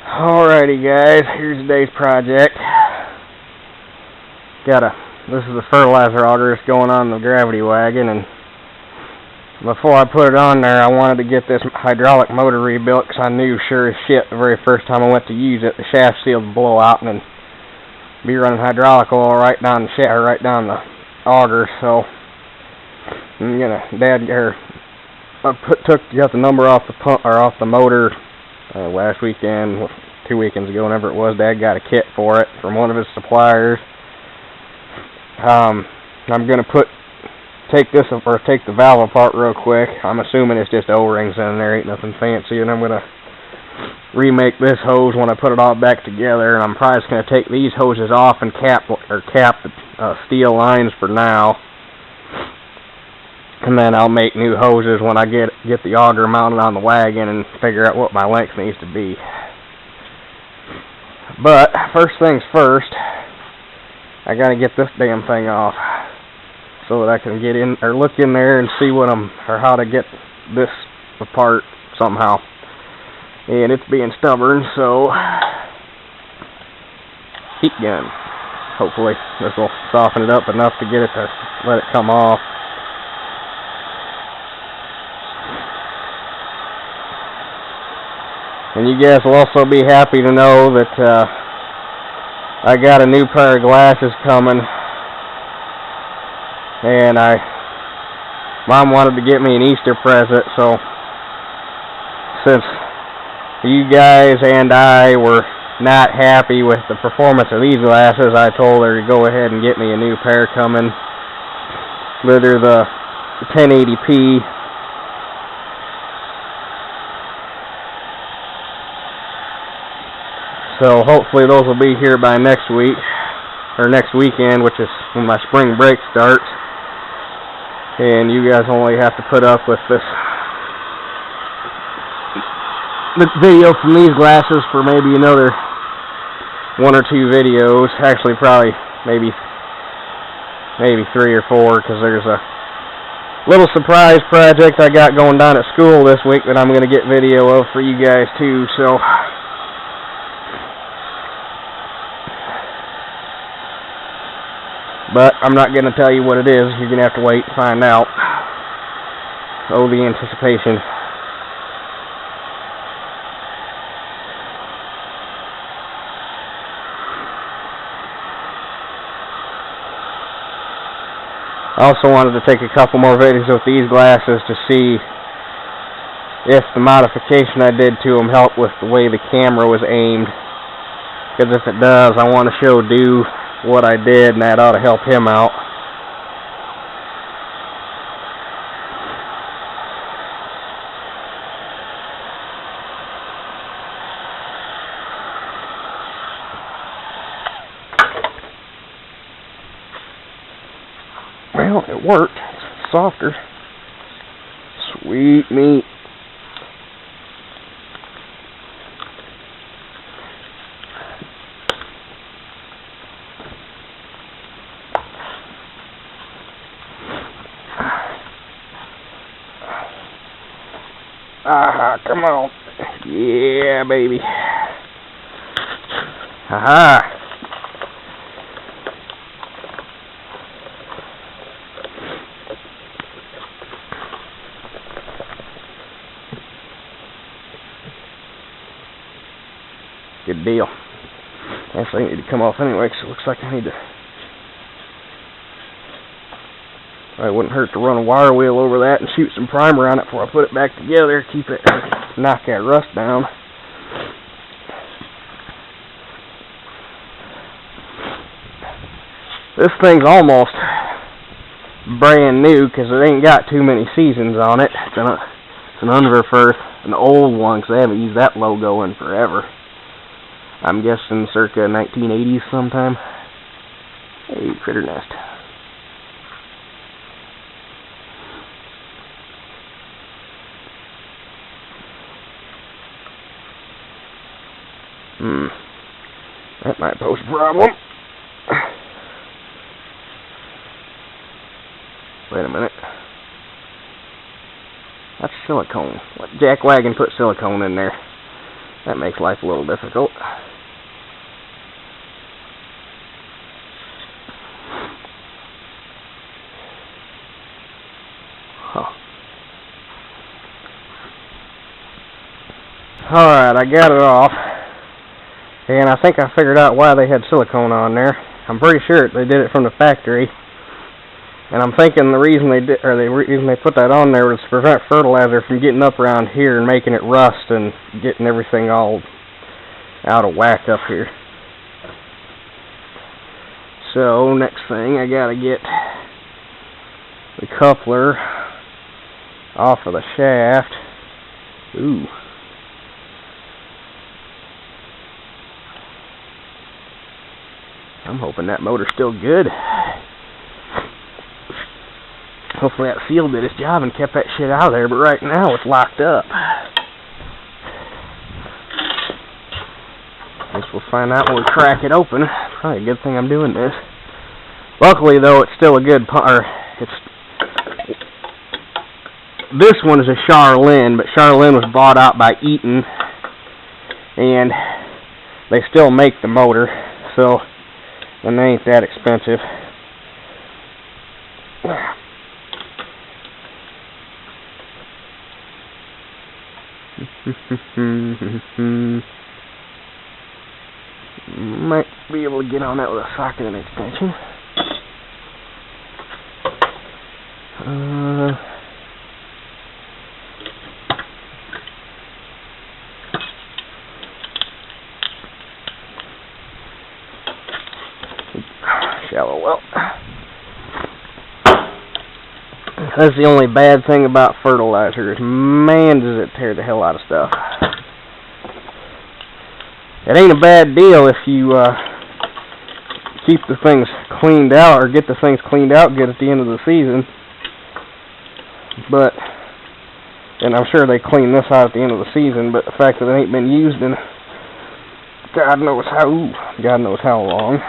Alrighty guys, here's today's project. This is the fertilizer auger that's going on the gravity wagon, and before I put it on there I wanted to get this hydraulic motor rebuilt because I knew sure as shit the very first time I went to use it the shaft seal would blow out and then be running hydraulic oil right down the auger. So got the number off the pump or off the motor last weekend, 2 weekends ago, whenever it was. Dad got a kit for it from one of his suppliers. I'm gonna take the valve apart real quick. I'm assuming it's just O-rings in there, ain't nothing fancy, and I'm gonna remake this hose when I put it all back together. And I'm probably just gonna take these hoses off and cap the steel lines for now, and then I'll make new hoses when I get the auger mounted on the wagon and figure out what my length needs to be. But first things first, I gotta get this damn thing off so that I can get in or look in there and see how to get this apart somehow. And it's being stubborn, so heat gun. Hopefully this will soften it up enough to get it to let it come off. And you guys will also be happy to know that I got a new pair of glasses coming, and Mom wanted to get me an Easter present, so since you guys and I were not happy with the performance of these glasses, I told her to go ahead and get me a new pair coming. They're the 1080p. So hopefully those will be here by next week, or next weekend, which is when my spring break starts. And you guys only have to put up with the video from these glasses for maybe another 1 or 2 videos. Actually, probably maybe 3 or 4, because there's a little surprise project I got going down at school this week that I'm going to get video of for you guys too. So but I'm not going to tell you what it is. You're going to have to wait and find out. Oh, the anticipation. I also wanted to take a couple more videos with these glasses to see if the modification I did to them helped with the way the camera was aimed. Because if it does, I want to show Dew what I did, and that ought to help him out. Well, it worked. It's softer. Sweet meat. Aha, come on. Yeah, baby. Aha. Good deal. Actually, I need to come off anyway, because it looks like I need to... It wouldn't hurt to run a wire wheel over that and shoot some primer on it before I put it back together. Keep it, knock that rust down. This thing's almost brand new because it ain't got too many seasons on it. It's an Unverferth, an old one, because they haven't used that logo in forever. I'm guessing circa 1980s sometime. Hey, critter nest. That might pose a problem. Wait a minute. That's silicone. What jackwagon put silicone in there? That makes life a little difficult. Alright, I got it off. And I think I figured out why they had silicone on there. I'm pretty sure they did it from the factory. And I'm thinking the reason they did, or the reason they put that on there was to prevent fertilizer from getting up around here and making it rust and getting everything all out of whack up here. So next thing, I gotta get the coupler off of the shaft. Ooh. I'm hoping that motor's still good. Hopefully that seal did its job and kept that shit out of there, but right now it's locked up. Guess we'll find out when we crack it open. Probably a good thing I'm doing this. Luckily though, it's still a good part. This one is a Charlene, but Charlene was bought out by Eaton, and they still make the motor, so and they ain't that expensive. Might be able to get on that with a socket and extension. Shallow well. That's the only bad thing about fertilizer is, man, does it tear the hell out of stuff. It ain't a bad deal if you keep the things cleaned out, or get the things cleaned out good at the end of the season. But, and I'm sure they clean this out at the end of the season, but the fact that it ain't been used in God knows how long.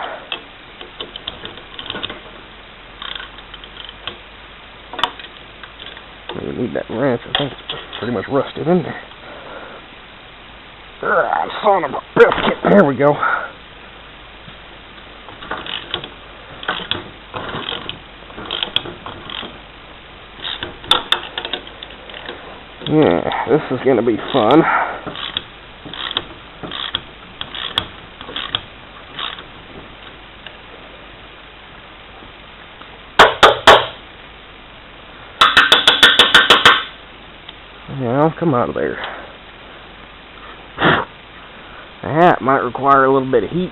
We need that wrench. I think it's pretty much rusted in there. Son of a biscuit. There we go. Yeah, this is going to be fun. Yeah, come out of there. That might require a little bit of heat.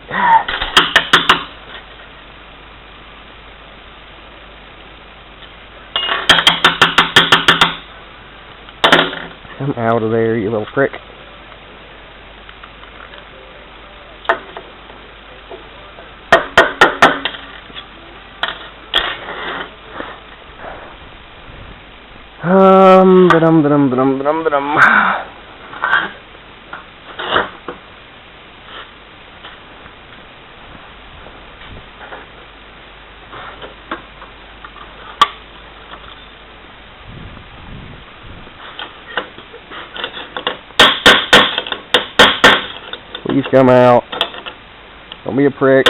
Come out of there, you little prick. Ba-dum. Please come out. Don't be a prick.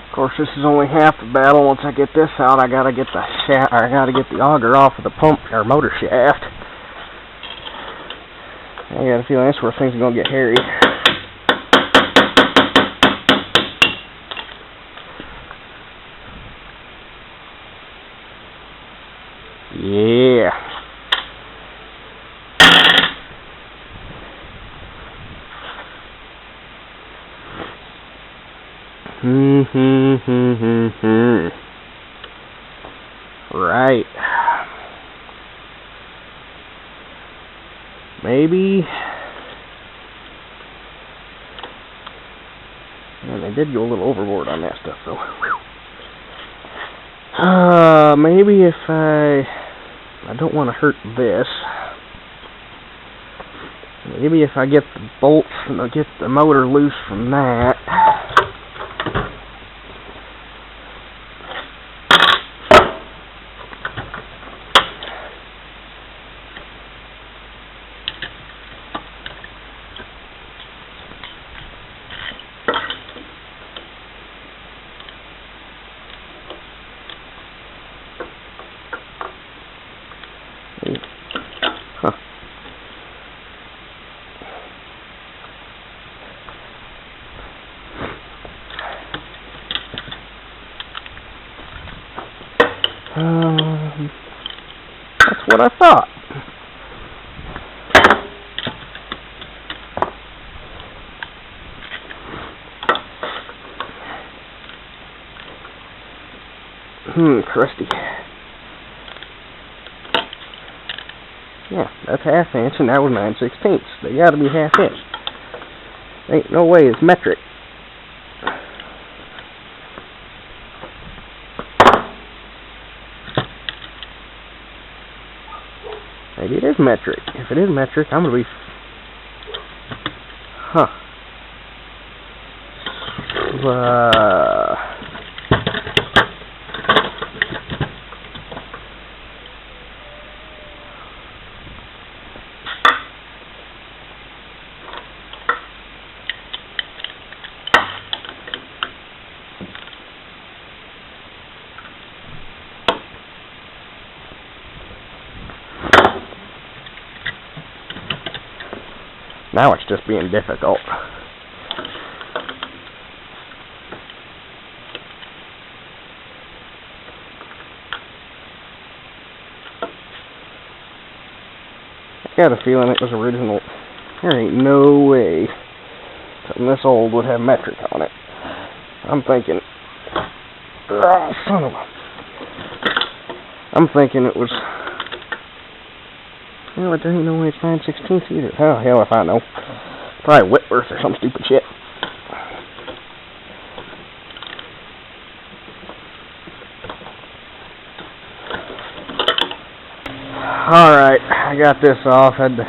Of course, this is only half the battle. Once I get this out, I gotta get the shaft, or I gotta get the auger off of the pump or motor shaft. I got a feeling that's where things are gonna get hairy. Yeah. Right. Maybe. And they did go a little overboard on that stuff, though. Maybe if I don't want to hurt this. Maybe if I get the bolts and I get the motor loose from that. That's what I thought. Crusty. Yeah, that's ½ inch, and that was 9/16. They gotta be ½ inch. Ain't no way it's metric. Maybe it is metric. If it is metric, I'm gonna be... Now it's just being difficult. I got a feeling it was original. There ain't no way something this old would have metric on it. I'm thinking... Oh, son of a... I'm thinking it was... Well, there ain't no way it's 9/16 either. Oh, hell if I know. Probably Whitworth or some stupid shit. Alright, I got this off. Had to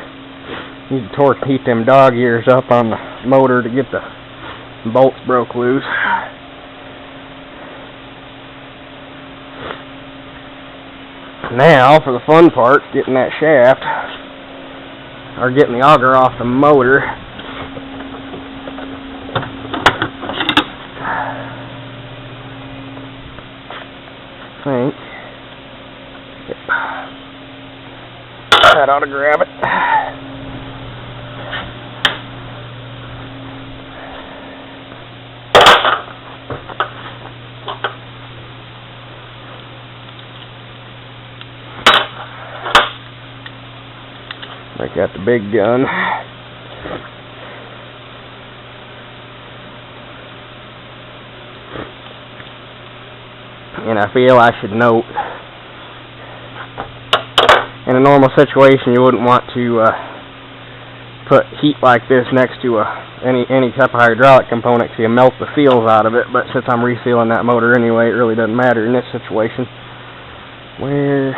need to heat them dog ears up on the motor to get the bolts broke loose. Now, for the fun part, getting that shaft, or getting the auger off the motor. I think. Yep. That ought to grab it. I got the big gun. And I feel I should note, in a normal situation you wouldn't want to put heat like this next to any type of hydraulic component so you melt the seals out of it, but since I'm resealing that motor anyway, it really doesn't matter in this situation. Where...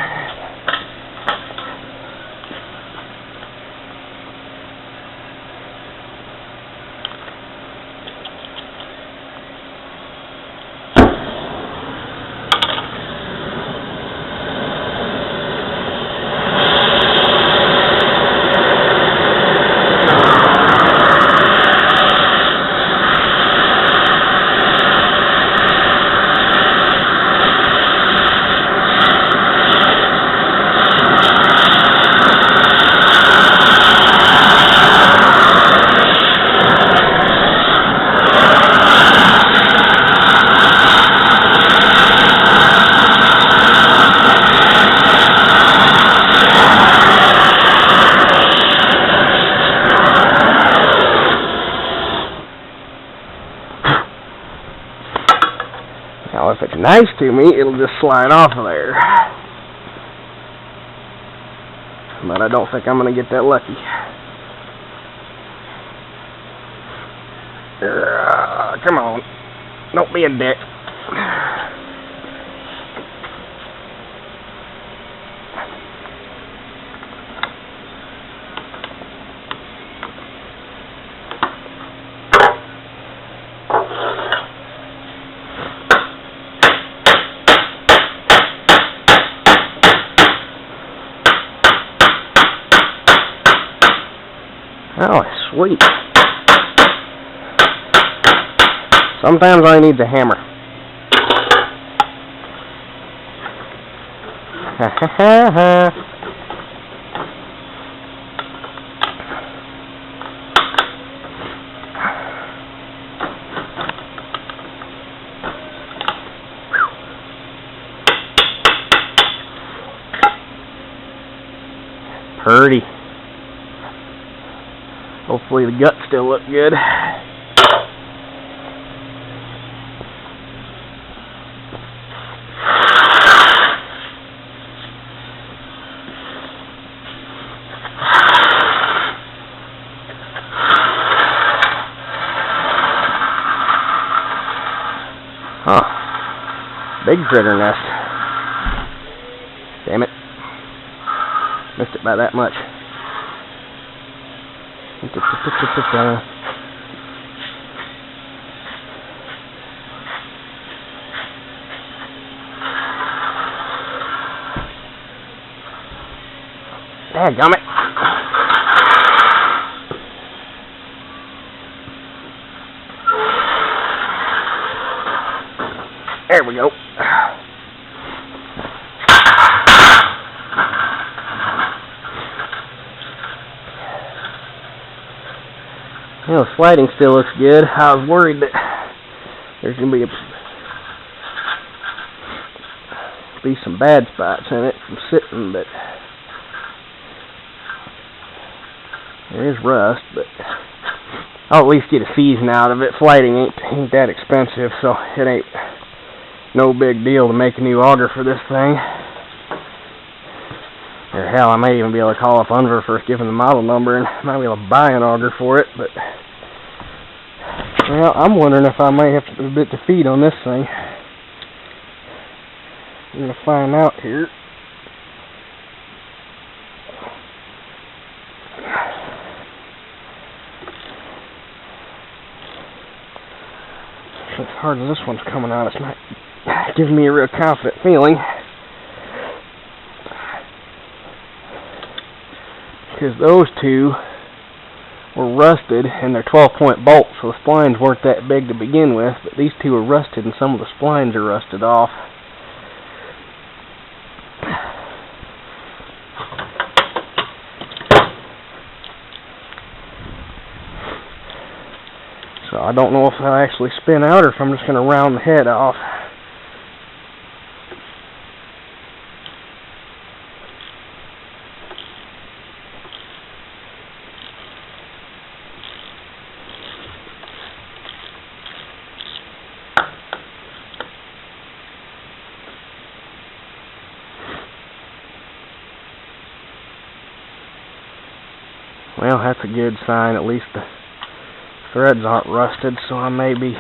Now, if it's nice to me, it'll just slide off of there. But I don't think I'm going to get that lucky. Come on. Don't be a dick. Oh, sweet. Sometimes I need the hammer. Ha ha ha ha. Purdy. Hopefully the guts still look good. Huh. Big critter nest. Damn it. Missed it by that much. Dadgummit. There we go. You know, sliding still looks good. I was worried that there's going to be some bad spots in it from sitting, but there is rust, but I'll at least get a season out of it. Sliding ain't that expensive, so it ain't no big deal to make a new auger for this thing. Or hell, I may even be able to call up Unver for giving the model number and might be able to buy an auger for it, but well, I'm wondering if I might have to put a bit to feed on this thing. I'm going to find out here. As hard as this one's coming out, it's not giving me a real confident feeling. Because those two were rusted and they're 12-point bolts, so the splines weren't that big to begin with, but these two are rusted and some of the splines are rusted off. So I don't know if I'll actually spin out or if I'm just going to round the head off. Well, that's a good sign. At least the threads aren't rusted, so I may be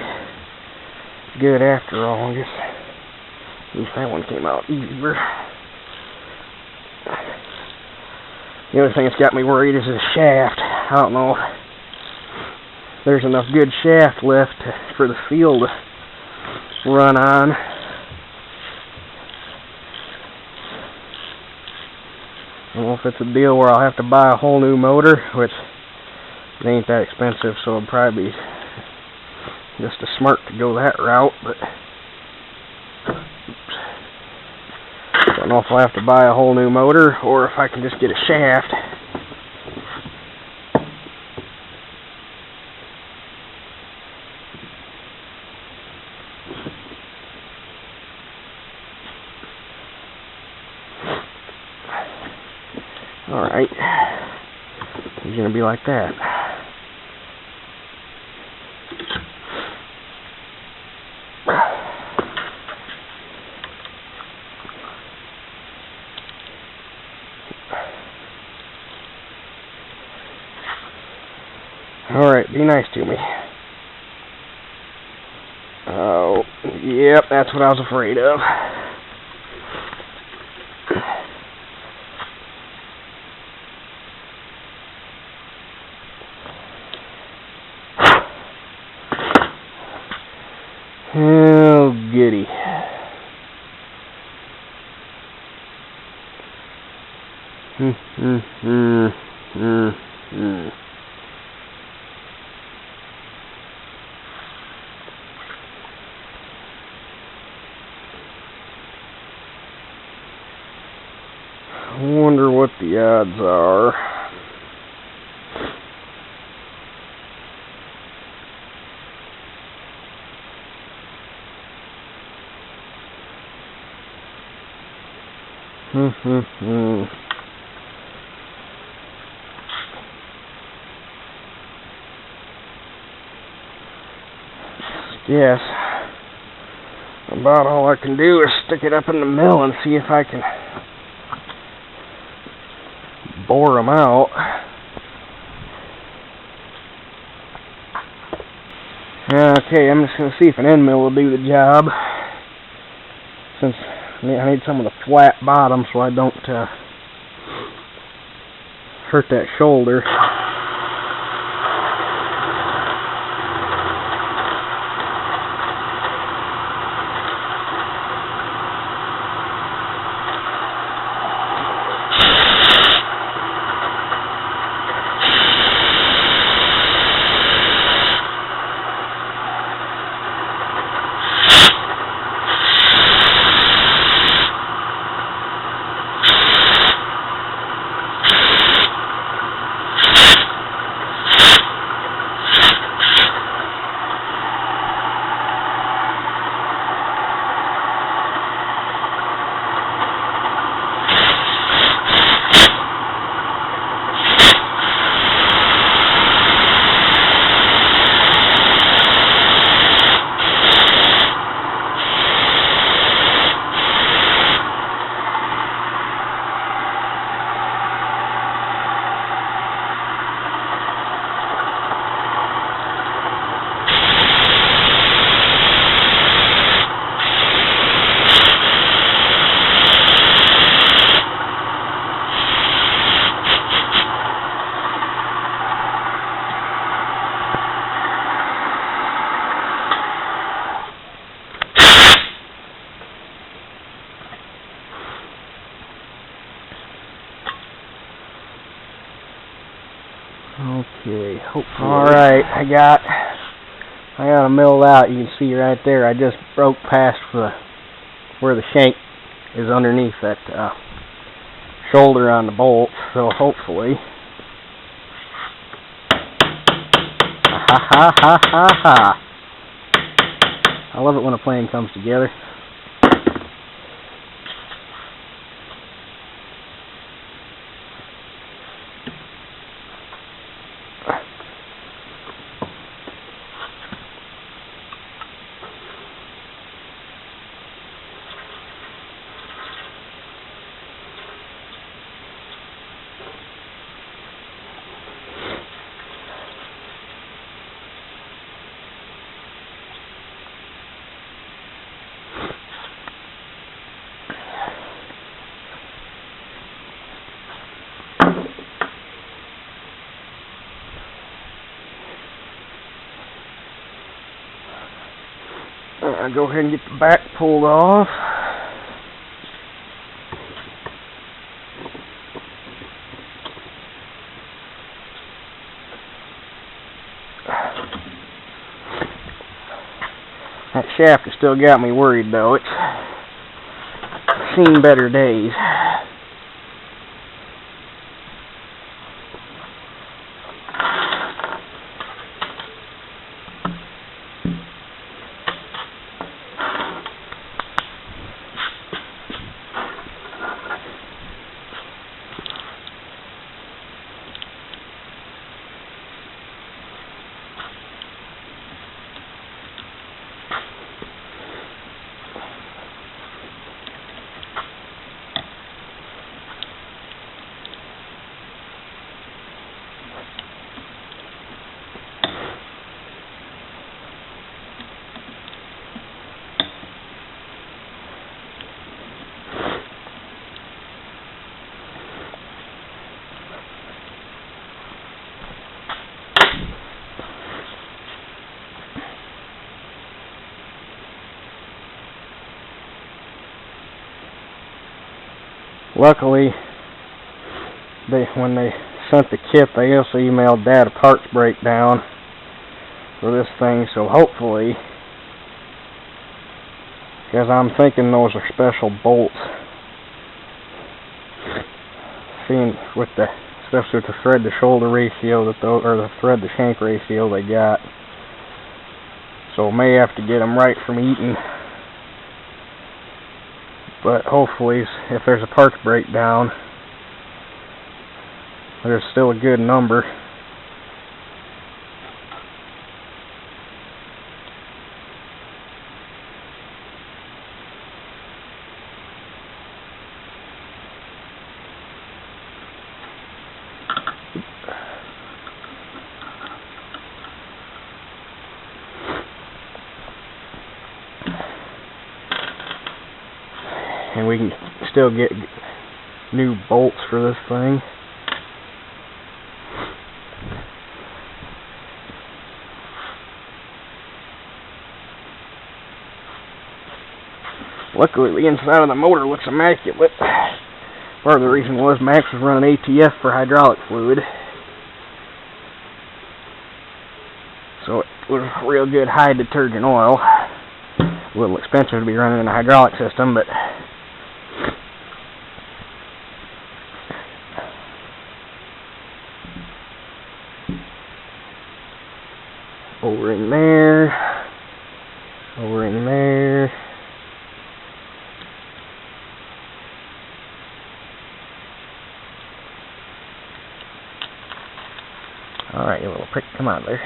good after all. I guess at least that one came out easier. The other thing that's got me worried is the shaft. I don't know if there's enough good shaft left for the seal to run on. I don't know if it's a deal where I'll have to buy a whole new motor, which it ain't that expensive, so it'll probably be just a smart to go that route, but I don't know if I'll have to buy a whole new motor or if I can just get a shaft. Alright, he's going to be like that. Alright, be nice to me. Oh. Yep, that's what I was afraid of. Oh, goody. I wonder what the odds are. Yes. About all I can do is stick it up in the mill and see if I can bore them out. Okay, I'm just going to see if an end mill will do the job. Since I need some of the flat bottom so I don't hurt that shoulder. Okay, hopefully. Alright, I got them milled out. You can see right there, I just broke past where the shank is underneath that shoulder on the bolt, so hopefully. Ha ha ha ha ha. I love it when a plan comes together. I'll go ahead and get the back pulled off. That shaft has still got me worried though. It's seen better days. luckily, when they sent the kit, they also emailed Dad a parts breakdown for this thing, so hopefully, because I'm thinking those are special bolts, seeing with the, especially with the thread to shoulder ratio that those, or the thread to shank ratio they got, so may have to get them right from Eaton. But hopefully, if there's a parts breakdown, there's still a good number. And we can still get new bolts for this thing. Luckily, the inside of the motor looks immaculate. Part of the reason was Max was running ATF for hydraulic fluid, so it was real good high detergent oil. A little expensive to be running in a hydraulic system, but over in there, over in there. Alright, you little prick, come on there.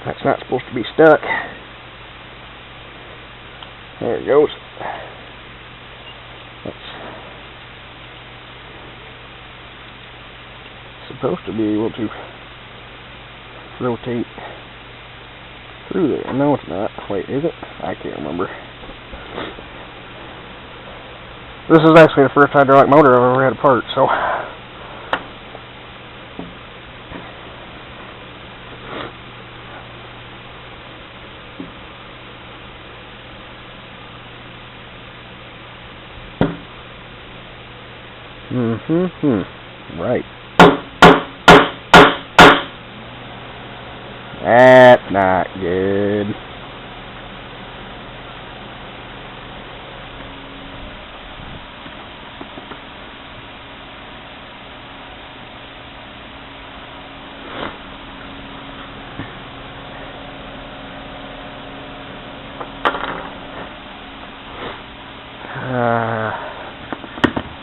That's not supposed to be stuck. There it goes. That's supposed to be able to rotate through there. No, it's not. Wait, is it? I can't remember. This is actually the first hydraulic motor I've ever had apart, so right. That's not good.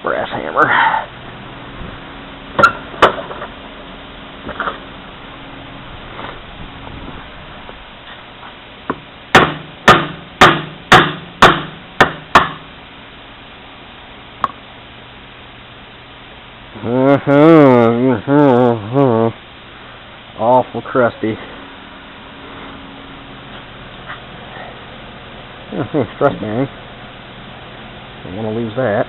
Brass hammer. Awful crusty. Thrust bearing. Don't want to lose that.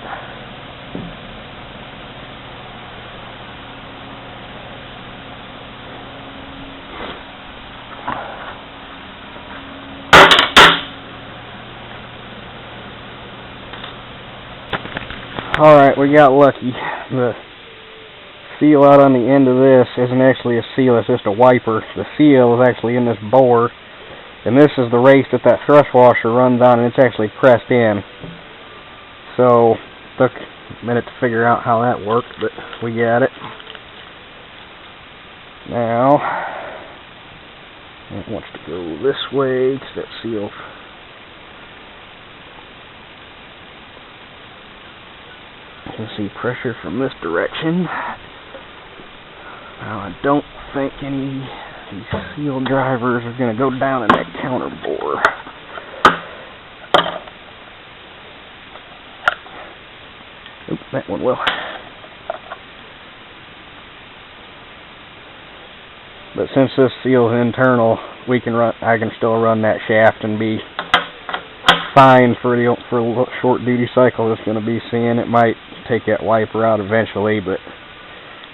Alright, we got lucky. The seal out on the end of this isn't actually a seal, it's just a wiper. The seal is actually in this bore, and this is the race that thrust washer runs on, and it's actually pressed in. So, took a minute to figure out how that worked, but we got it. Now, it wants to go this way, because that seal... You can see pressure from this direction. Now, I don't think any of these seal drivers are going to go down in that counter bore. Oops, that one will. But since this seal is internal, I can still run that shaft and be fine for a short duty cycle it's going to be seeing. It might take that wiper out eventually, but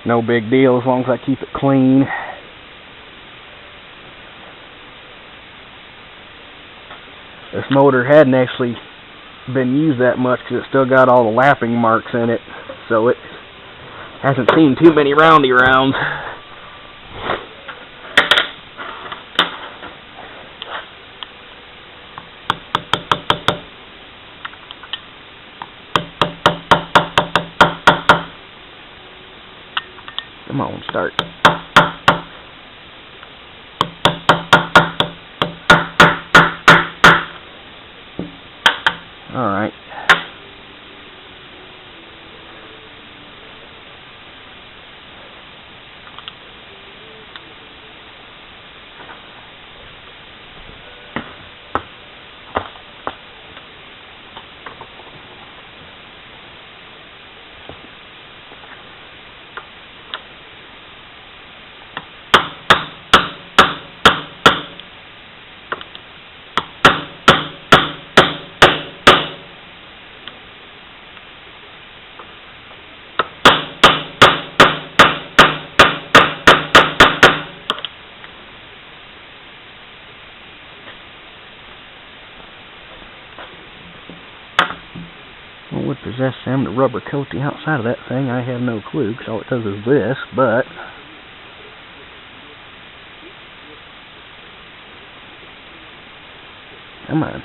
no big deal as long as I keep it clean. This motor hadn't actually been used that much because it still got all the lapping marks in it, so it hasn't seen too many roundy rounds. Come on, start. All right. What would possess them to rubber coat the outside of that thing? I have no clue, because all it does is this, but come on.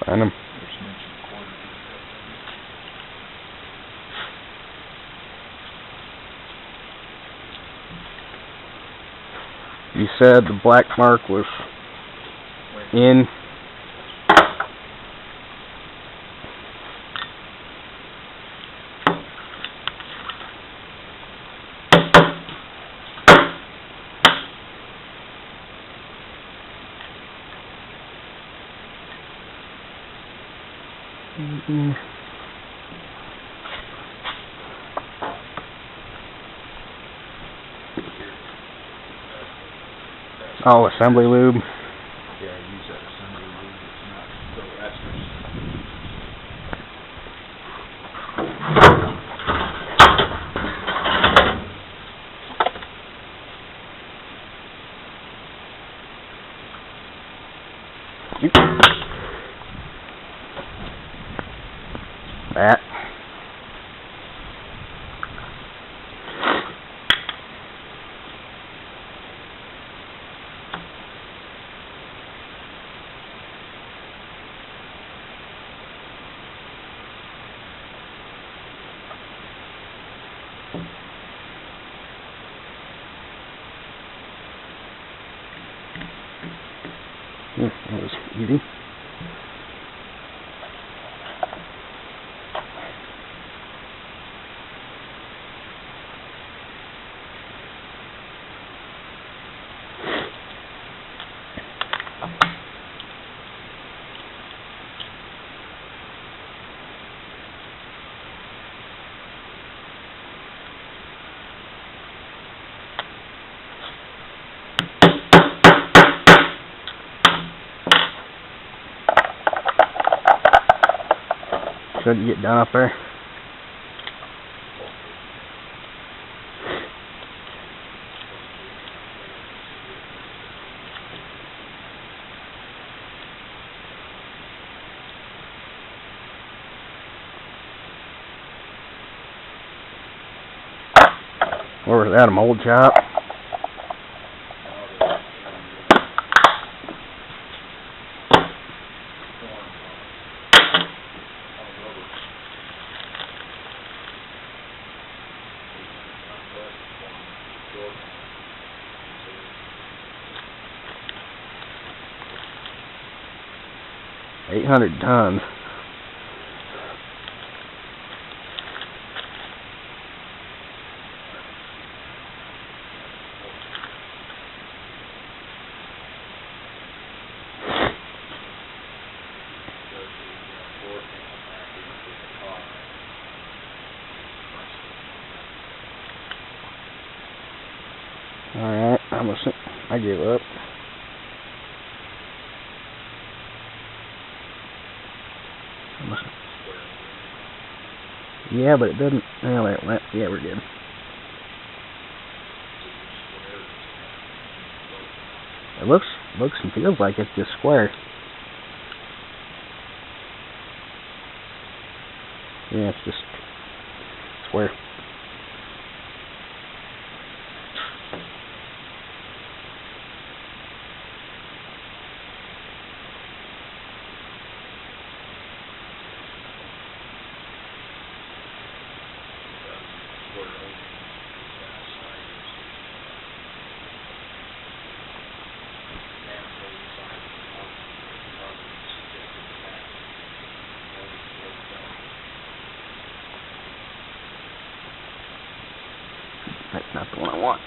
Find them. You said the black mark was in. Oh, assembly lube. Yeah, use that assembly lube. It's not so ethers. That. That was easy. Should get done up there. Or was that a mold shop? 800 tons. Alright, I give up. Yeah, but it doesn't. Oh, wait, what? Yeah, we're good. It looks and feels like it's just square. Yeah, it's just square. That's not the one I want.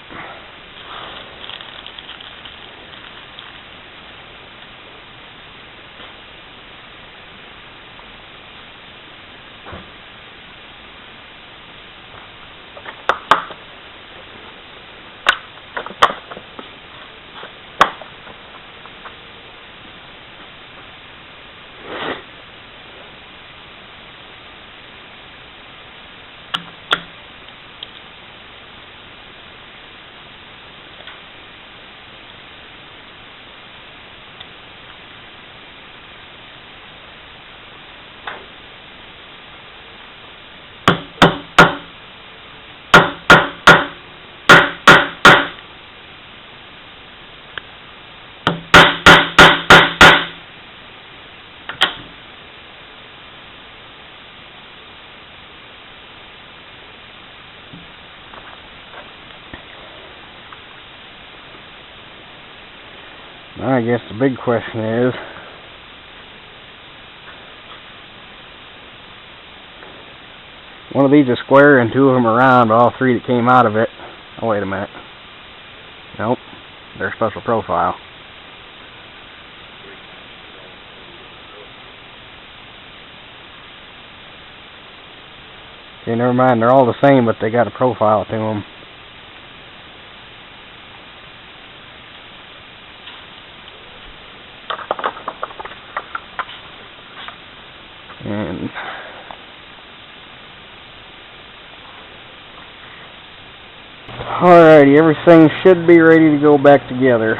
I guess the big question is, one of these is square and two of them are round, but all three that came out of it. Oh, wait a minute. Nope, they're special profile. Okay, never mind, they're all the same, but they got a profile to them. And alrighty, everything should be ready to go back together.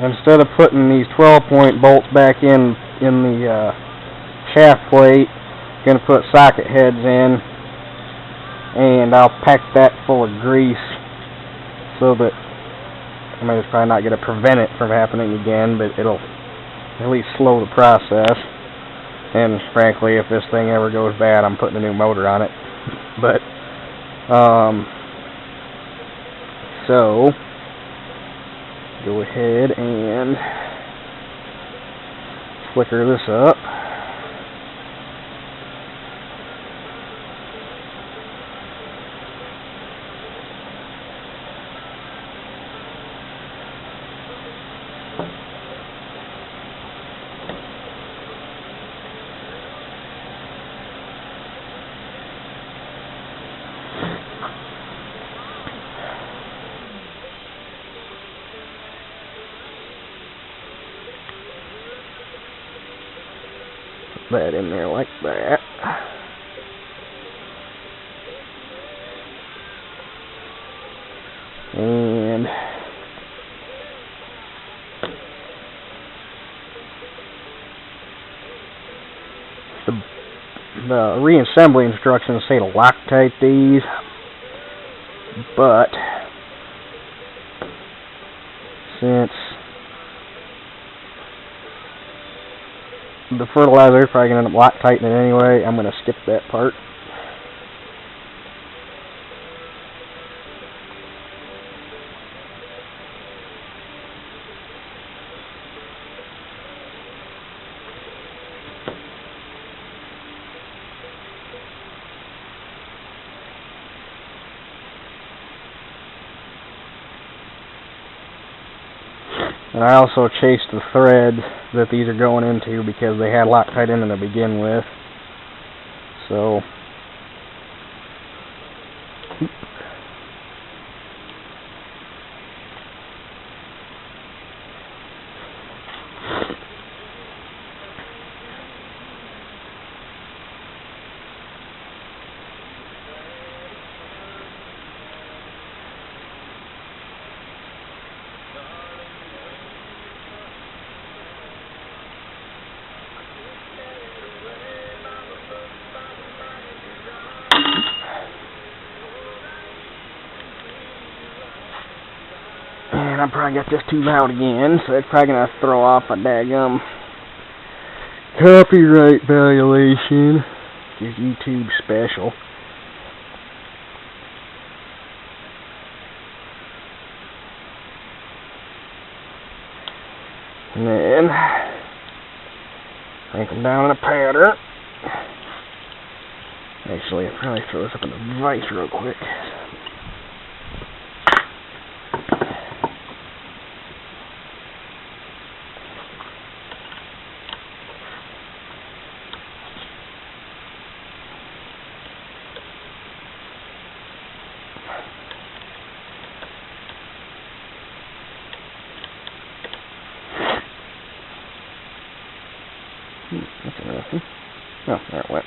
Instead of putting these 12-point bolts back in the shaft plate, I'm gonna put socket heads in, and I'll pack that full of grease so that, I mean, it's probably not gonna prevent it from happening again, but it'll at least slow the process. And frankly, if this thing ever goes bad, I'm putting a new motor on it. But so go ahead and flicker this up. That in there like that. And the reassembly instructions say to Loctite these, but since the fertilizer is probably going to end up Loctiting it anyway, I'm going to skip that part. And I also chased the thread that these are going into because they had Loctite in them to begin with. So and I probably got this too loud again, so it's probably gonna throw off my daggum copyright violation. Is YouTube special. And then crank them down in a pattern. Actually, I'll probably throw this up in the vise real quick. That's interesting. Oh, there it went.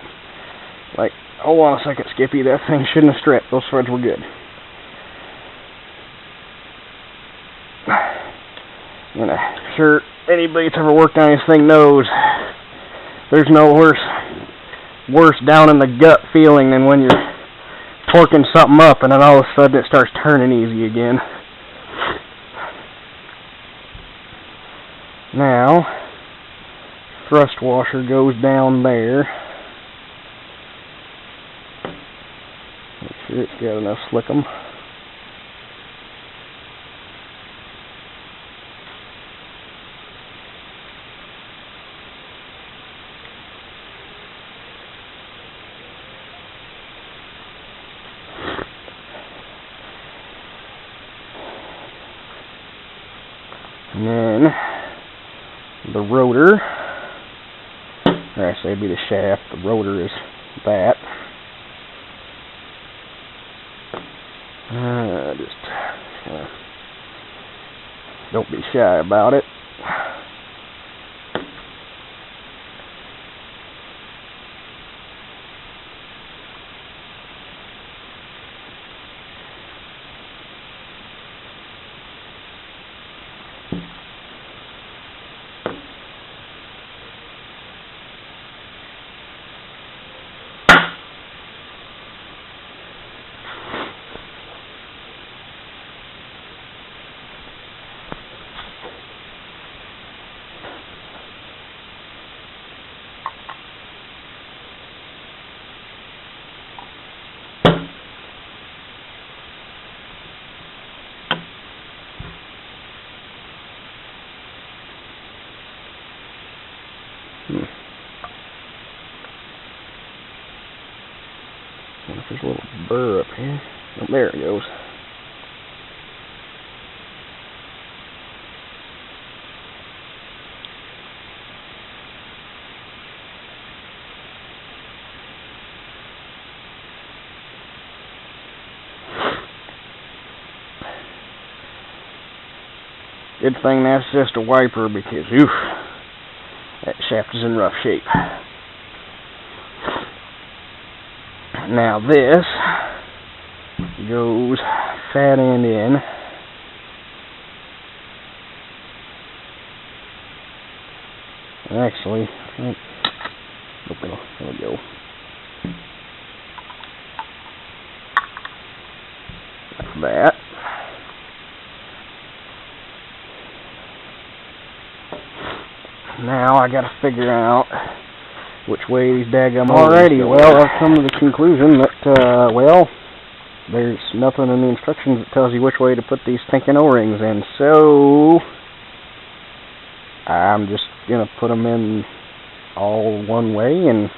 Like, hold on a second, Skippy. That thing shouldn't have stripped. Those threads were good. You know, sure, anybody that's ever worked on this thing knows there's no worse down in the gut feeling than when you're torquing something up and then all of a sudden it starts turning easy again. Now, thrust washer goes down there. Make sure it's got enough slickum. And then the rotor, or actually it'd be the shaft, the rotor is that. Just don't be shy about it. There's a little burr up here. Oh, there it goes. Good thing that's just a wiper because, oof, that shaft is in rough shape. Now this goes fat end in. Actually, I think, there we go. Like that. Now I gotta figure out which way these daggum alrighty, well, I've come to the conclusion that, well, there's nothing in the instructions that tells you which way to put these stinking O-rings in, so I'm just gonna put them in all one way and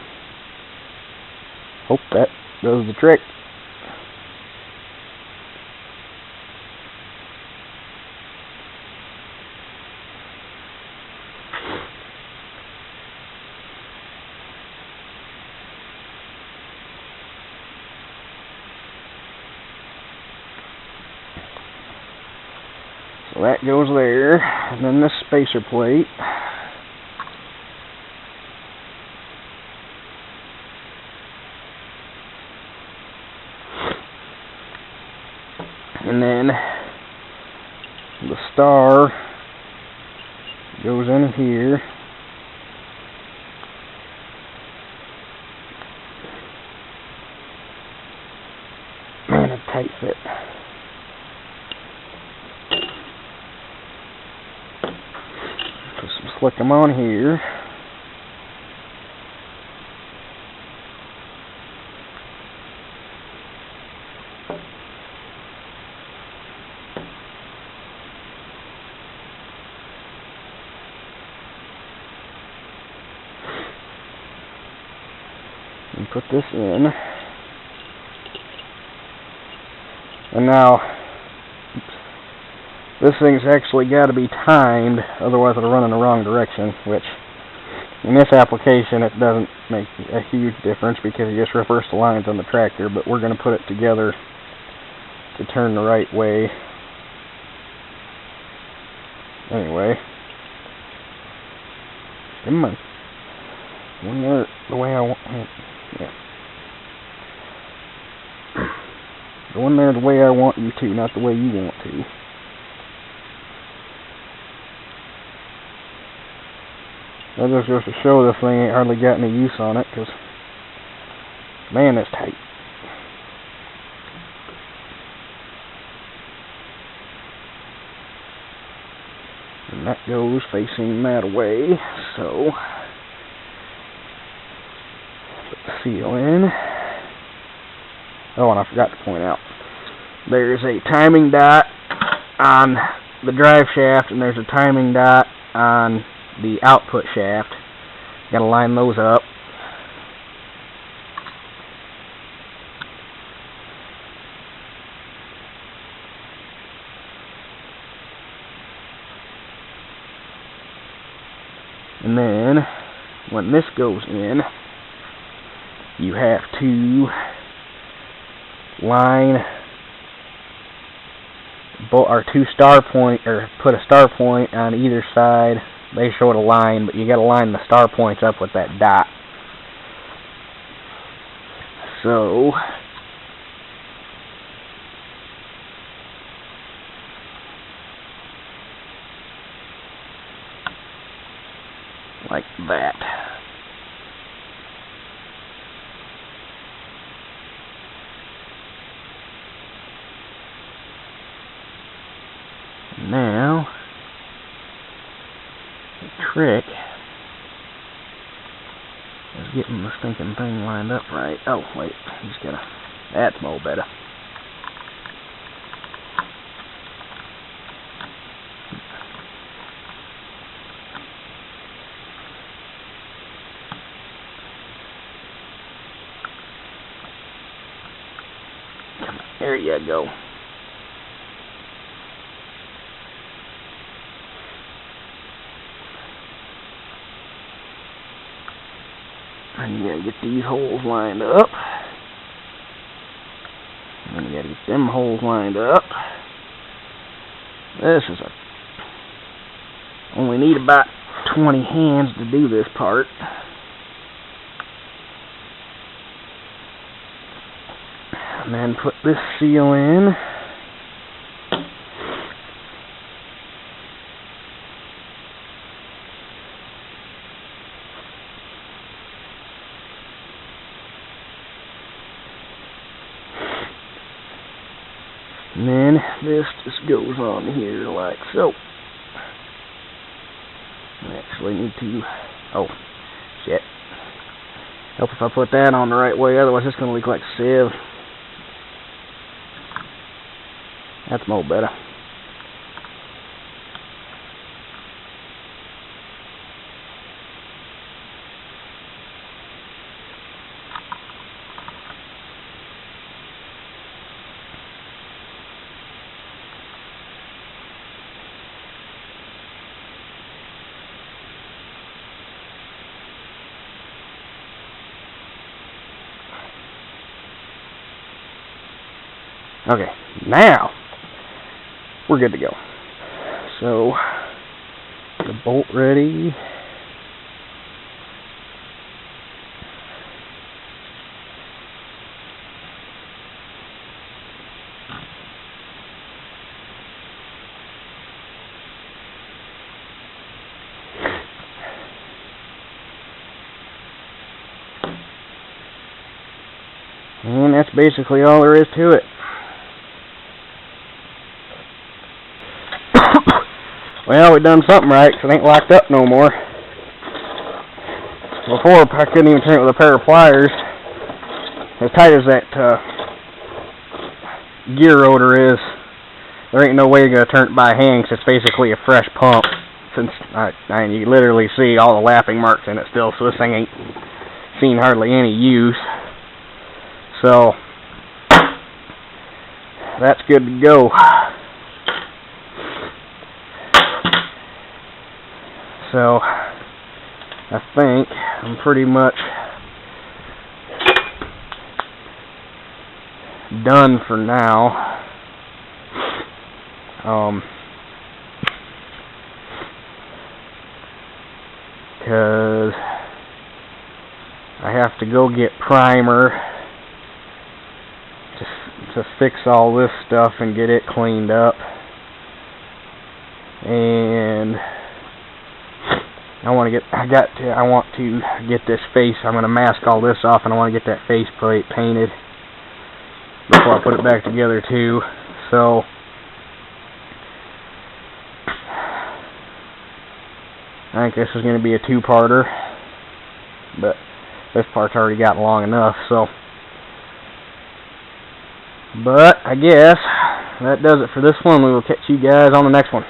hope that does the trick. So that goes there, and then this spacer plate. And then the star goes in here. Man, a tight fit. Put some slickum on here. And put this in. And now, this thing's actually got to be timed, otherwise it'll run in the wrong direction, which, in this application, it doesn't make a huge difference because you just reverse the lines on the tractor, but we're going to put it together to turn the right way. Anyway. Come on. One there, the way I want it. Yeah. Go in there the way I want you to, not the way you want to. That just goes to show this thing ain't hardly got any use on it, because, man, it's tight. And that goes facing that way, so put the seal in. Oh, and I forgot to point out, there's a timing dot on the drive shaft, and there's a timing dot on the output shaft. Gotta line those up. And then, when this goes in, you have to line or two star point, or put a star point on either side. They show it a line, but you got to line the star points up with that dot. So like that. Now, the trick is getting the stinking thing lined up right. Oh, wait, he's gotta, that's more better. There you go. And you gotta get these holes lined up. And you gotta get them holes lined up. This is only need about 20 hands to do this part. And then put this seal in. And then this just goes on here like so. I actually need to, oh, shit. Help if I put that on the right way, otherwise it's going to look like a sieve. That's more better. Okay, now we're good to go. So, the bolt ready. And that's basically all there is to it. Well, we done something right, 'cause it ain't locked up no more. Before, I couldn't even turn it with a pair of pliers. As tight as that gear rotor is, there ain't no way you're going to turn it by hand, 'cause it's basically a fresh pump. Since you can literally see all the lapping marks in it still, so this thing ain't seen hardly any use. So, that's good to go. So, I think I'm pretty much done for now. Because I have to go get primer to fix all this stuff and get it cleaned up. And I want to get this face. I'm going to mask all this off, and I want to get that face plate painted before I put it back together too. So I think this is going to be a two-parter, but this part's already gotten long enough. So, but I guess that does it for this one. We will catch you guys on the next one.